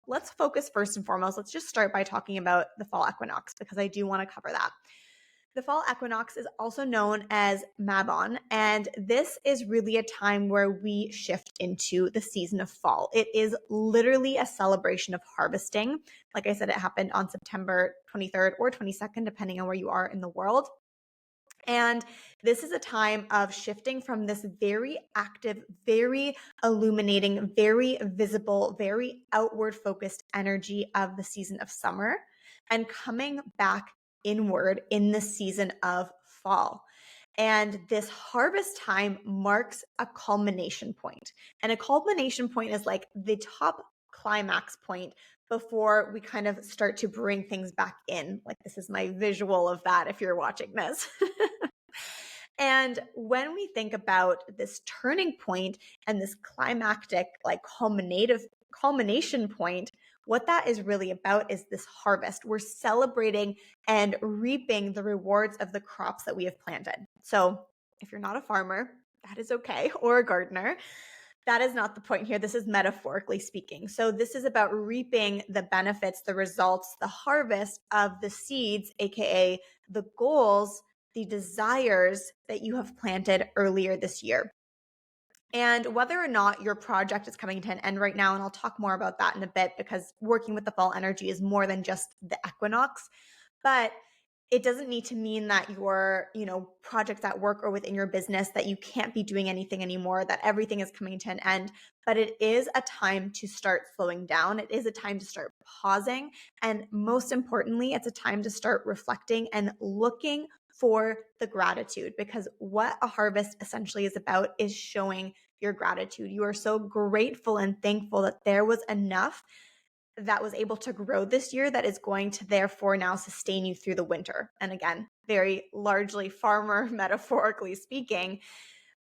let's focus first and foremost. Let's just start by talking about the fall equinox because I do want to cover that. The fall equinox is also known as Mabon, and this is really a time where we shift into the season of fall. It is literally a celebration of harvesting. Like I said, it happened on September 23rd or 22nd, depending on where you are in the world. And this is a time of shifting from this very active, very illuminating, very visible, very outward focused energy of the season of summer and coming back inward in the season of fall. And this harvest time marks a culmination point. And a culmination point is like the top climax point before we kind of start to bring things back in. Like, this is my visual of that if you're watching this. And when we think about this turning point and this climactic, like culmination point, what that is really about is this harvest. We're celebrating and reaping the rewards of the crops that we have planted. So if you're not a farmer, that is okay, or a gardener. That is not the point here. This is metaphorically speaking. So this is about reaping the benefits, the results, the harvest of the seeds, aka the goals, the desires that you have planted earlier this year. And whether or not your project is coming to an end right now, and I'll talk more about that in a bit because working with the fall energy is more than just the equinox, but it doesn't need to mean that your, projects at work or within your business that you can't be doing anything anymore, that everything is coming to an end. But it is a time to start slowing down. It is a time to start pausing. And most importantly, it's a time to start reflecting and looking for the gratitude, because what a harvest essentially is about is showing your gratitude. You are so grateful and thankful that there was enough that was able to grow this year that is going to therefore now sustain you through the winter. And again, very largely farmer metaphorically speaking,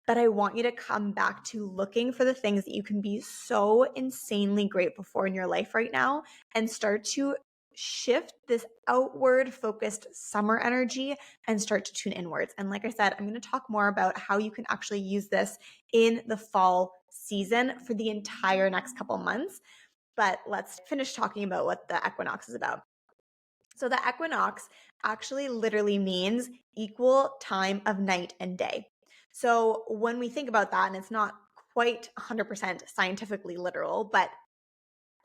but I want you to come back to looking for the things that you can be so insanely grateful for in your life right now and start to shift this outward focused summer energy and start to tune inwards. And like I said, I'm going to talk more about how you can actually use this in the fall season for the entire next couple months. But let's finish talking about what the equinox is about. So the equinox actually literally means equal time of night and day. So when we think about that, and it's not quite 100% scientifically literal, but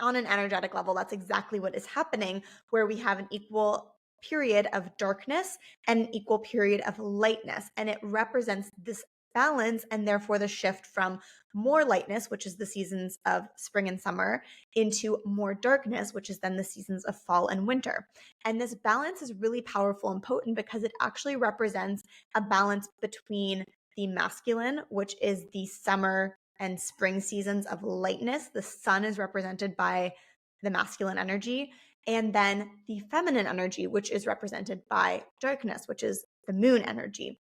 on an energetic level, that's exactly what is happening, where we have an equal period of darkness and an equal period of lightness. And it represents this balance and therefore the shift from more lightness, which is the seasons of spring and summer, into more darkness, which is then the seasons of fall and winter. And this balance is really powerful and potent because it actually represents a balance between the masculine, which is the summer and spring seasons of lightness. The sun is represented by the masculine energy, and then the feminine energy, which is represented by darkness, which is the moon energy.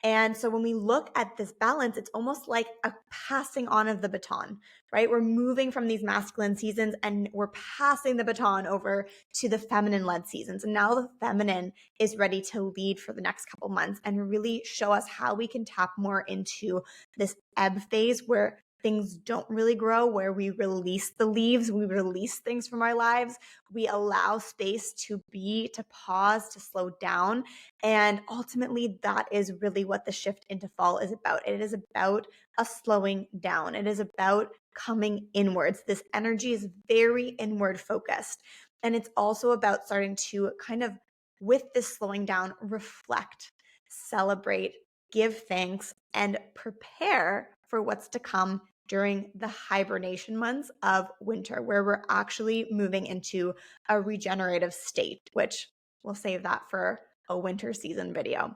And so when we look at this balance, it's almost like a passing on of the baton, right? We're moving from these masculine seasons and we're passing the baton over to the feminine led seasons. And now the feminine is ready to lead for the next couple months and really show us how we can tap more into this ebb phase where things don't really grow, where we release the leaves, we release things from our lives, we allow space to be, to pause, to slow down. And ultimately, that is really what the shift into fall is about. It is about a slowing down. It is about coming inwards. This energy is very inward focused. And it's also about starting to kind of, with this slowing down, reflect, celebrate, give thanks, and prepare for what's to come during the hibernation months of winter, where we're actually moving into a regenerative state, which we'll save that for a winter season video.